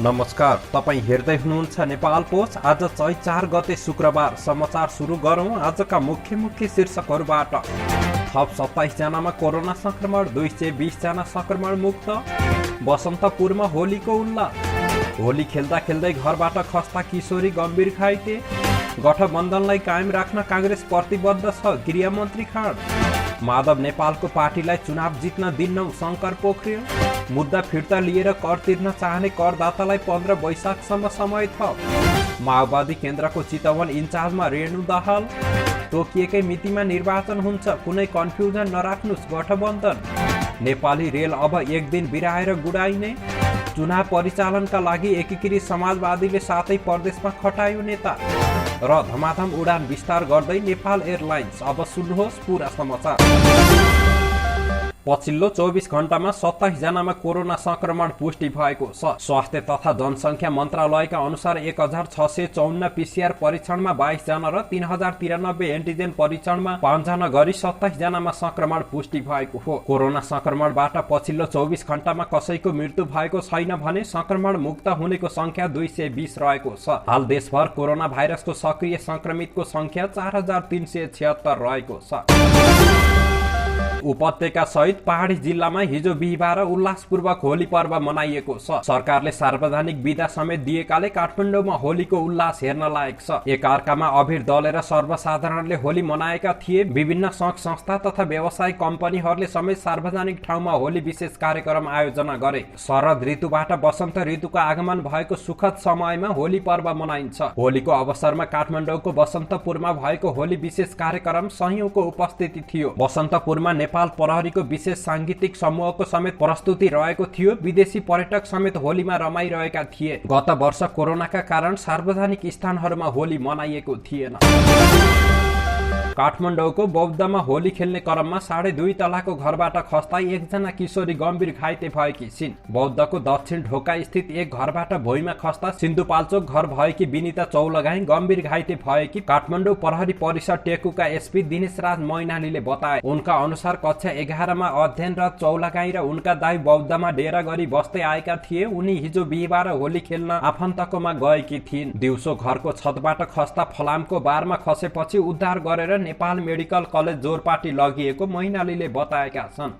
नमस्कार, तपाईँ हेर्दै हुनुहुन्छ नेपाल पोस्ट। आज चैत 4 गते शुक्रबार। समाचार सुरु गरौँ आजका मुख्य शीर्षकहरूबाट। थप 27 जनामा कोरोना संक्रमण, 220 जना संक्रमण मुक्त। बसन्तपुरमा होलीको उल्लास। होली खेल्दा खेल्दै घरबाट खस्ता किशोरी गम्भीर घाइते। गठबन्धनलाई कायम राख्न कांग्रेस प्रतिबद्ध छ, गृहमन्त्री खाँड। माधव नेपालको पार्टीलाई चुनाव जित्न दिन्नौ, शङ्कर पोखरेल। मुद्दा फिर्ता लिएर कर तिर्न चाहने करदातालाई 15 वैशाखसम्म समय थप। माओवादी केन्द्रको चितवन इन्चार्जमा रेणु दाहाल। तोकिएकै मितिमा निर्वाचन हुन्छ, कुनै कन्फ्युजन नराख्नुस्, गठबन्धन। नेपाली रेल अब एक दिन बिराएर गुडाइने। चुनाव परिचालनका लागि एकीकृत समाजवादीले 7 प्रदेशमा खटायो नेता। र धमाधम उडान विस्तार गर्दै नेपाल एयरलाइन्स। अब सुन्नुहोस् पूरा समाचार। पछिल्लो 24 घण्टामा 27 जनामा कोरोना संक्रमण पुष्टि भएको छ। स्वास्थ्य तथा जनसङ्ख्या मन्त्रालयका अनुसार 1654 पीसीआर परीक्षणमा 22 जना र 3093 एन्टिजेन परीक्षणमा 5 जना गरी 27 जनामा संक्रमण पुष्टि भएको हो। कोरोना संक्रमणबाट पछिल्लो 24 घण्टामा कसैको मृत्यु भएको छैन भने संक्रमण मुक्त हुनेको संख्या 220 रहेको छ। हाल देशभर कोरोना भाइरसको सक्रिय संक्रमितको संख्या 4376 रहेको छ। उपत्यका सहित पहाडी जिल्लामा हिजो बिहिबार उल्लासपूर्वक होली पर्व मनाइएको छ। सरकारले सार्वजनिक बिदा समेत दिएकाले काठमाडौँमा होलीको उल्लास हेर्न लायक छ। एकअर्कामा अबिर दलेर सर्वसाधारणले होली मनाएका थिए। विभिन्न संघ संस्था तथा व्यवसायिक कम्पनीहरूले समेत सार्वजनिक ठाउँमा होली विशेष कार्यक्रम आयोजना गरे। शरद ऋतुबाट वसन्त ऋतुको आगमन भएको सुखद समयमा होली पर्व मनाइन्छ। होलीको अवसरमा काठमाडौँको बसन्तपुरमा भएको होली विशेष कार्यक्रम सयौंको उपस्थिति थियो। बसन्तपुरमा नेपाल प्रहरीको विशेष सांगीतिक समूहको समेत प्रस्तुति रहेको थियो। विदेशी पर्यटक समेत होलीमा रमाइरहेका थिए। गत वर्ष कोरोनाका कारण सार्वजनिक स्थानहरूमा होली मनाइएको थिएन। काठमाडौँको बौद्धमा होली खेल्ने क्रममा 2.5 तलाको घरबाट खस्ता एकजना किशोरी गम्भीर घाइते भएकी छिन्। बौद्धको दक्षिण ढोका स्थित एक घरबाट भुइँमा खस्ता सिन्धुपाल्चोक घर भएकी विनिता चौलगाई गम्भीर घाइते भएकी काठमाडौँ प्रहरी परिसर टेकुका एसपी दिनेश राज मैनालीले बताए। उनका अनुसार कक्षा 11 मा अध्ययनरत चौलगाई र उनका दाइ बौद्धमा डेरा गरी बस्दै आएका थिए। उनी हिजो बिहिबार होली खेल्न आफन्तकोमा गएकी थिइन्। दिउँसो घरको छतबाट खस्ता फलामको बारमा खसेपछि उद्धार गरेर नेपाल मेडिकल कलेज जोरपाटी लगिएको मैनालीले बताएका छन्।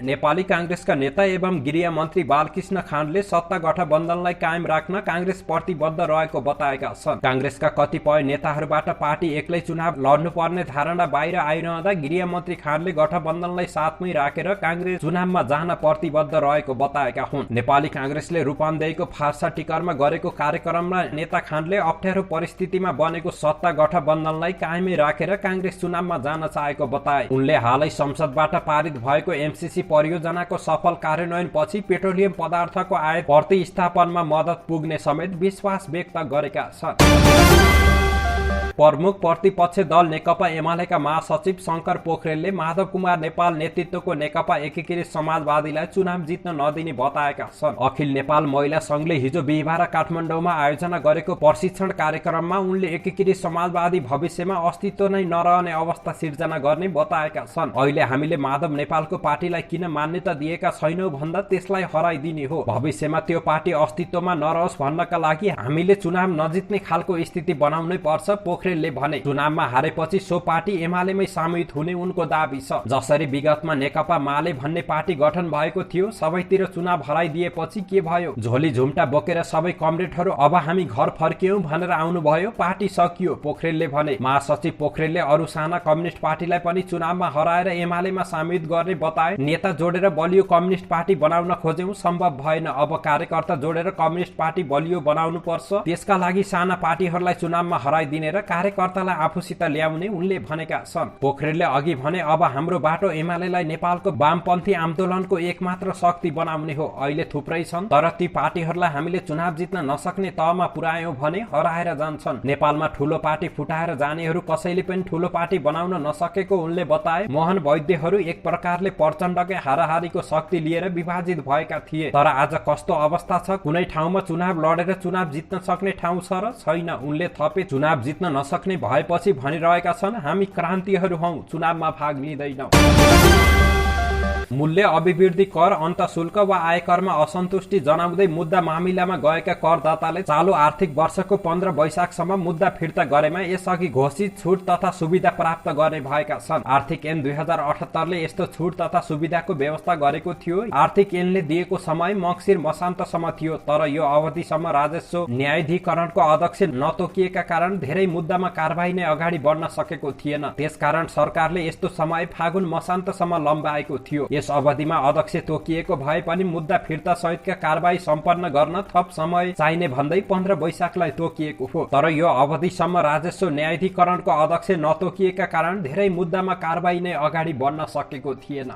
नेपाली कांग्रेसका नेता एवं गृहमन्त्री बालकृष्ण खाँडले सत्ता गठबन्धनलाई कायम राख्न कांग्रेस प्रतिबद्ध रहेको बताएका छन्। कांग्रेसका कतिपय नेताहरूबाट पार्टी एक्लै चुनाव लड्नुपर्ने धारणा बाहिर आइरहँदा गृहमन्त्री खाँडले गठबन्धनलाई साथमै राखेर कांग्रेस चुनावमा जान प्रतिबद्ध रहेको बताएका हुन्। नेपाली कांग्रेसले रूपन्देहीको फारसा टिकरमा गरेको कार्यक्रममा नेता खाँडले अप्ठ्यारो परिस्थितिमा बनेको सत्ता गठबन्धनलाई कायमै राखेर कांग्रेस चुनावमा जान चाहेको बताए। उनले हालै संसदबाट पारित भएको एमसीसी परियोजनाको सफल कार्यान्वयन पछि पेट्रोलियम पदार्थको आयात प्रतिस्थापनमा मद्दत पुग्ने समेत विश्वास व्यक्त गरेका छन्। प्रमुख प्रतिपक्ष दल नेकपा एमालेका महासचिव शङ्कर पोखरेलले माधव कुमार नेपाल नेतृत्वको नेकपा एकीकृत समाजवादीलाई चुनाव जित्न नदिने बताएका छन्। अखिल नेपाल महिला संघले हिजो बिहिबार काठमाडौँमा आयोजना गरेको प्रशिक्षण कार्यक्रममा उनले एकीकृत समाजवादी भविष्यमा अस्तित्व नै नरहने अवस्था सिर्जना गर्ने बताएका छन्। अहिले हामीले माधव नेपालको पार्टीलाई किन मान्यता दिएका छैनौं भन्दा त्यसलाई हराइदिने हो। भविष्यमा त्यो पार्टी अस्तित्वमा नरहोस् भन्नका लागि हामीले चुनाव नजित्ने खालको स्थिति बनाउनै पर्छ, पोखरेलले भने। चुनावमा हारेपछि सो पार्टी एमालेमै सामिल हुने उनको दाबी छ। जसरी विगतमा नेकपा माले भन्ने पार्टी गठन भएको थियो, सबैतिर चुनाव हराइदिएपछि के भयो? झोली झुम्टा बोकेर सबै कमरेडहरू अब हामी घर फर्कियौं भनेर आउनुभयो, पार्टी सकियो, पोखरेलले भने। महासचिव पोखरेलले अरू साना कम्युनिस्ट पार्टीलाई पनि चुनावमा हराएर एमालेमा सामिल गर्ने बताए। नेता जोडेर बलियो कम्युनिस्ट पार्टी बनाउन खोज्यौं, सम्भव भएन। अब कार्यकर्ता जोडेर कम्युनिस्ट पार्टी बलियो बनाउनु पर्छ। त्यसका लागि साना पार्टीहरूलाई चुनावमा हराइदिने र कार्यकर्तालाई आफूसित ल्याउने उनले भनेका छन्। पोखरेलले अघि भने, अब हाम्रो बाटो एमालेलाई नेपालको वामपन्थी आन्दोलनको एकमात्र शक्ति बनाउने हो। अहिले थुप्रै छन्, तर ती पार्टीहरूलाई हामीले चुनाव जित्न नसक्ने तहमा पुर्यायौं भने हराएर जान्छन्। नेपालमा ठूलो पार्टी फुटाएर जानेहरू कसैले पनि ठूलो पार्टी बनाउन नसकेको उनले बताए। मोहन वैद्यहरू एक प्रकारले प्रचण्डकै हाराहारीको शक्ति लिएर विभाजित भएका थिए। तर आज कस्तो अवस्था छ? कुनै ठाउँमा चुनाव लडेर चुनाव जित्न सक्ने ठाउँ छ र छैन? उनले थपे। चुनाव जित्न नसक्ने भएपछि भनिरहेका छन्, हामी क्रान्तिहरू हौं, चुनावमा भाग लिँदैनौं। मूल्य अभिवृद्धि कर, अन्त शुल्क वा आयकरमा असन्तुष्टि जनाउँदै मुद्दा मामिलामा गएका करदाताले चालू आर्थिक वर्षको 15 वैशाखसम्म मुद्दा फिर्ता गरेमा यसअघि घोषित छुट तथा सुविधा प्राप्त गर्ने भएका छन्। आर्थिक ऐन 2078ले यस्तो छुट तथा सुविधाको व्यवस्था गरेको थियो। आर्थिक ऐनले दिएको समय मङ्सिर मसान्तसम्म थियो, तर यो अवधिसम्म राजस्व न्यायाधिकरणको अध्यक्ष नतोकिएका कारण धेरै मुद्दामा कारबाही नै अगाडि बढ्न सकेको थिएन। त्यसकारण सरकारले यस्तो समय फागुन मसान्तसम्म लम्बाएको थियो। यस अवधिमा अध्यक्ष तोकिएको भए पनि मुद्दा फिर्ता सहितका कारबाही सम्पन्न गर्न थप समय चाहिने भन्दै 15 वैशाखलाई तोकिएको हो। तर यो अवधिसम्म राजस्व न्यायाधिकरणको अध्यक्ष नतोकिएका कारण धेरै मुद्दामा कारबाही नै अगाडि बढ्न सकेको थिएन।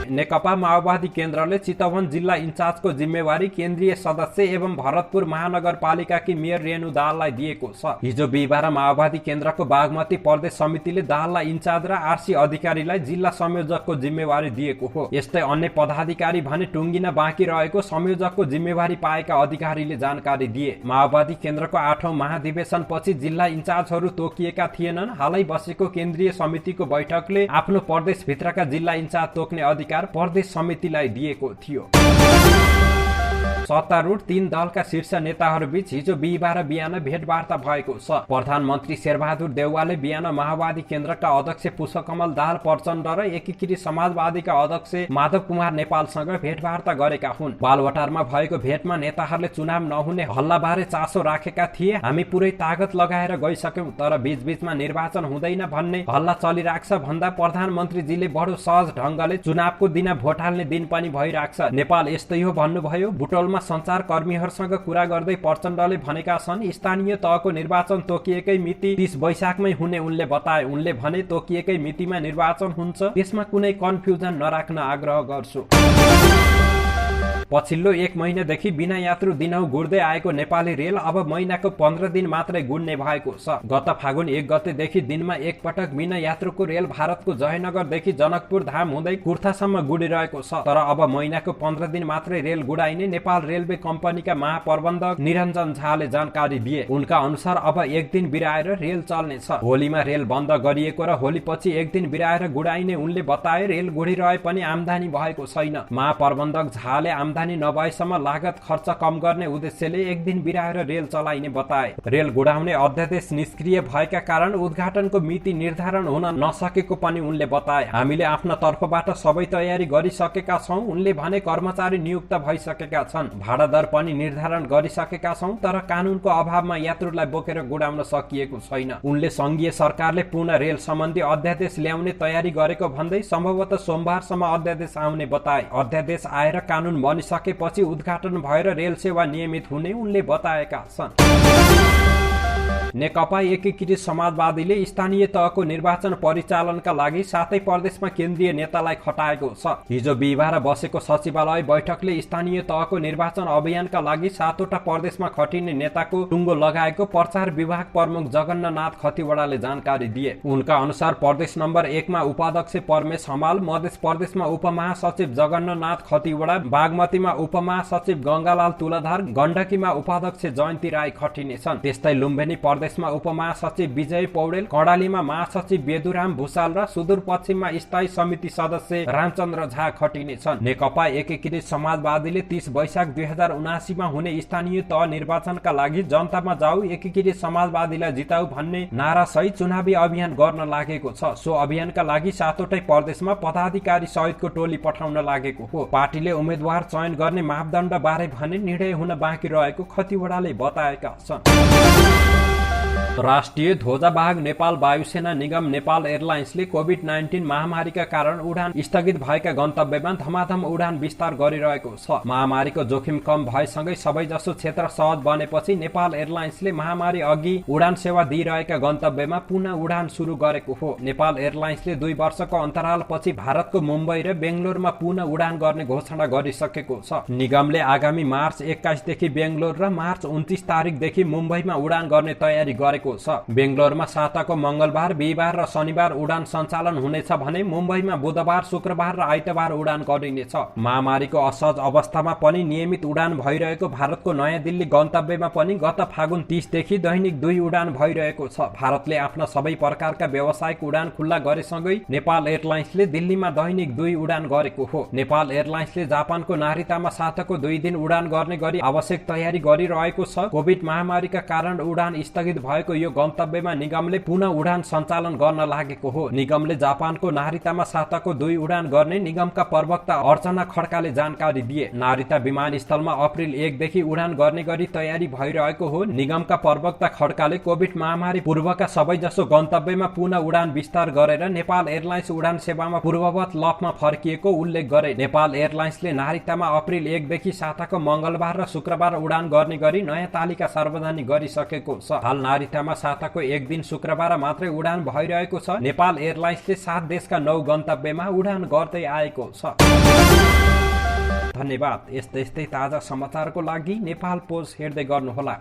नेकपा माओवादी केन्द्रले चितवन जिल्ला इन्चार्जको जिम्मेवारी केन्द्रीय सदस्य एवं भरतपुर महानगरपालिकाकी मेयर रेणु दाहाललाई दिएको छ। हिजो बिहिबार माओवादी केन्द्रको बागमती प्रदेश समितिले दाहाललाई इन्चार्ज र आरसी अधिकारीलाई जिल्ला संयोजकको जिम्मेवारी दिएको हो। यस्तै अन्य पदाधिकारी भने टुङ्गिन बाँकी रहेको संयोजकको जिम्मेवारी पाएका अधिकारीले जानकारी दिए। माओवादी केन्द्रको 8औं महाधिवेशनपछि जिल्ला इन्चार्जहरू तोकिएका थिएनन्। हालै बसेको केन्द्रीय समितिको बैठकले आफ्नो प्रदेशभित्रका जिल्ला इन्चार्ज तोक्ने अधिकार प्रदेश समितिलाई दिएको थियो। सत्तारूढ 3 दलका शीर्ष नेताहरूबीच हिजो बिहिबार बिहान भेटवार्ता भएको छ। प्रधानमन्त्री शेरबहादुर देउवाले बिहान माओवादी केन्द्रका अध्यक्ष पुष्पकमल दाहाल प्रचण्ड र एकीकृत समाजवादीका अध्यक्ष माधव कुमार नेपालसँग भेटवार्ता गरेका हुन्। बालवाटारमा भएको भेटमा नेताहरूले चुनाव नहुने हल्लाबारे चासो राखेका थिए। हामी पुरै तागत लगाएर गइसक्यौं, तर बीचबीचमा निर्वाचन हुँदैन भन्ने हल्ला चलिराख्छ भन्दा प्रधानमन्त्रीजीले बडो सहज ढंगले चुनावको दिन भोट हाल्ने दिन पनि भइराख्छ। नेपाल यस्तै हो भन्नुभयो। बुटोलमा संचार कर्मीहरूसँग कुरा गर्दै प्रचण्डले भनेका छन्, स्थानीय तहको निर्वाचन तोकिएकै मिति 30 वैशाखमै हुने उनले बताए। उनले भने तोकिएकै मितिमा निर्वाचन हुन्छ, त्यसमा कुनै कन्फ्युजन नराख्न आग्रह गर्छु। पछिल्लो 1 महिनादेखि बिना यात्रु दिनहुँ गुड्दै आएको नेपाली रेल अब महिनाको 15 दिन मात्रै गुड्ने भएको छ। गत फागुन 1 गतेदेखि दिनमा एक पटक बिना यात्रुको रेल भारतको जयनगरदेखि जनकपुर धाम हुँदै कुर्थासम्म गुडिरहेको छ। तर अब महिनाको 15 दिन मात्रै रेल गुडाइने नेपाल रेलवे कम्पनीका महाप्रबन्धक निरञ्जन झाले जानकारी दिए। उनका अनुसार अब 1 दिन बिराएर रेल चल्नेछ। होलीमा रेल बन्द गरिएको र होलीपछि 1 दिन बिराएर गुडाइने उनले बताए। रेल गुडिरहे पनि आम्दानी भएको छैन। महाप्रबन्धक झाले आम्दानी नभएसम्म लागत खर्च कम गर्ने उद्देश्यले 1 दिन बिराएर रेल चलाइने बताए। रेल गुडाउने अध्यादेश निष्क्रिय भएका कारण उद्घाटनको मिति निर्धारण हुन नसकेको पनि उनले बताए। हामीले आफ्नो तर्फबाट सबै तयारी गरिसकेका छौं। उनले भने कर्मचारी नियुक्त भइसकेका छन्, भाडा दर पनि निर्धारण गरिसकेका छौं, तर कानूनको अभावमा यात्रुलाई बोकेर गुडाउन सकिएको छैन। उनले संघीय सरकारले पूर्ण रेल सम्बन्धी अध्यादेश ल्याउने तयारी गरेको भन्दै सम्भवतः सोमबारसम्म अध्यादेश आउने बताए। अध्यादेश आएर कानून बनिसकेपछि उद्घाटन भएर रेल सेवा नियमित हुने उनले बताएका छन्। नेकपा एकीकृत समाजवादीले स्थानीय तहको निर्वाचन परिचालनका लागि 7 प्रदेशमा केन्द्रीय नेतालाई खटाएको छ। हिजो बिहिबार बसेको सचिवालय बैठकले स्थानीय तहको निर्वाचन अभियानका लागि 7 वटा प्रदेशमा खटिने नेताको टुङ्गो लगाएको प्रचार विभाग प्रमुख जगन्नाथ खतिवडाले जानकारी दिए। उनका अनुसार प्रदेश नम्बर 1 मा उपाध्यक्ष परमेश हमाल, मध्य प्रदेशमा उपमहासचिव जगन्नाथ खतिवडा, बागमतीमा उपमहासचिव गंगालाल तुलाधार, गण्डकीमा उपाध्यक्ष जयन्ती राई खटिनेछन्। त्यस्तै लुम्बिनी प्रदेशमा उपमहासचिव विजय पौडेल, कर्णालीमा महासचिव बेदुराम भूषाल र सुदूरपश्चिममा स्थायी समिति सदस्य रामचन्द्र झा खटिनेछन्। नेकपा एकीकृत समाजवादीले 30 वैशाख 2079 मा हुने स्थानीय तह निर्वाचनका लागि जनतामा जाऊ, एकीकृत समाजवादीलाई जिताऊ भन्ने नारा सहित चुनावी अभियान गर्न लागेको छ। सो अभियानका लागि 7 वटै प्रदेशमा पदाधिकारी सहितको टोली पठाउन लागेको हो। पार्टीले उम्मेद्वार चयन गर्ने मापदण्ड बारे भने निर्णय हुन बाँकी रहेको खतिवडाले बताएका छन्। राष्ट्रिय ध्वजावाहक नेपाल वायुसेना निगम नेपाल एयरलाइन्सले कोभिड-19 महामारीका कारण उडान स्थगित भएका गन्तव्यमा धमाधम उडान विस्तार गरिरहेको छ। महामारीको जोखिम कम भएसँगै सबैजसो क्षेत्र सहज बनेपछि नेपाल एयरलाइन्सले महामारी अघि उडान सेवा दिइरहेका गन्तव्यमा पुनः उडान सुरु गरेको हो। नेपाल एयरलाइन्सले 2 वर्षको अन्तरालपछि भारतको मुम्बई र बेंगलोरमा पुनः उडान गर्ने घोषणा गरिसकेको छ। निगमले आगामी मार्च 21 देखि बेंगलोर र मार्च 29 तारिकदेखि मुम्बईमा उडान गर्ने तयारी गरेको भएको छ। बेंगलोरमा साताको मंगलबार, बिहीबार र शनिबार उडान सञ्चालन हुनेछ भने मुम्बईमा बुधबार, शुक्रबार र आइतबार उडान गरिनेछ। महामारीको असहज अवस्थामा पनि नियमित उडान भइरहेको भारतको नयाँ दिल्ली गन्तव्यमा पनि गत फागुन 30 देखि दैनिक 2 उडान भइरहेको छ। भारतले आफ्ना सबै प्रकारका व्यावसायिक उडान खुल्ला गरेसँगै नेपाल एयरलाइन्सले दिल्लीमा दैनिक 2 उडान गरेको हो। नेपाल एयरलाइन्सले जापानको नारितामा साताको 2 दिन उडान गर्ने गरी आवश्यक तयारी गरिरहेको छ। कोभिड महामारीका कारण उडान स्थगित भएको यो गन्तव्यमा निगमले पुनः उडान सञ्चालन गर्न लागेको हो। निगमले जापानको नारितामा साताको 2 उडान गर्ने निगमका प्रवक्ता अर्चना खड्काले जानकारी दिए। नारिता विमानस्थलमा अप्रिल 1 देखि उडान गर्ने गरी तयारी भइरहेको हो। निगमका प्रवक्ता खड्काले कोभिड महामारी पूर्वका सबैजसो गन्तव्यमा पुनः उडान विस्तार गरेर नेपाल एयरलाइन्स उडान सेवामा पूर्ववत लपमा फर्किएको उल्लेख गरे। नेपाल एयरलाइन्सले नारितामा अप्रिल 1 देखि साताको मंगलबार र शुक्रबार उडान गर्ने गरी नयाँ तालिका सार्वजनिक गरिसकेको छ। हाल नारितामा साताको 1 दिन शुक्रबार मात्रै उडान भइरहेको छ। नेपाल एयरलाइन्सले 7 देशका 9 गन्तव्यमा उडान गर्दै आएको छ। धन्यवाद। यस्तै ताजा समाचारको लागि नेपाल पोस्ट हेर्दै गर्नुहोला।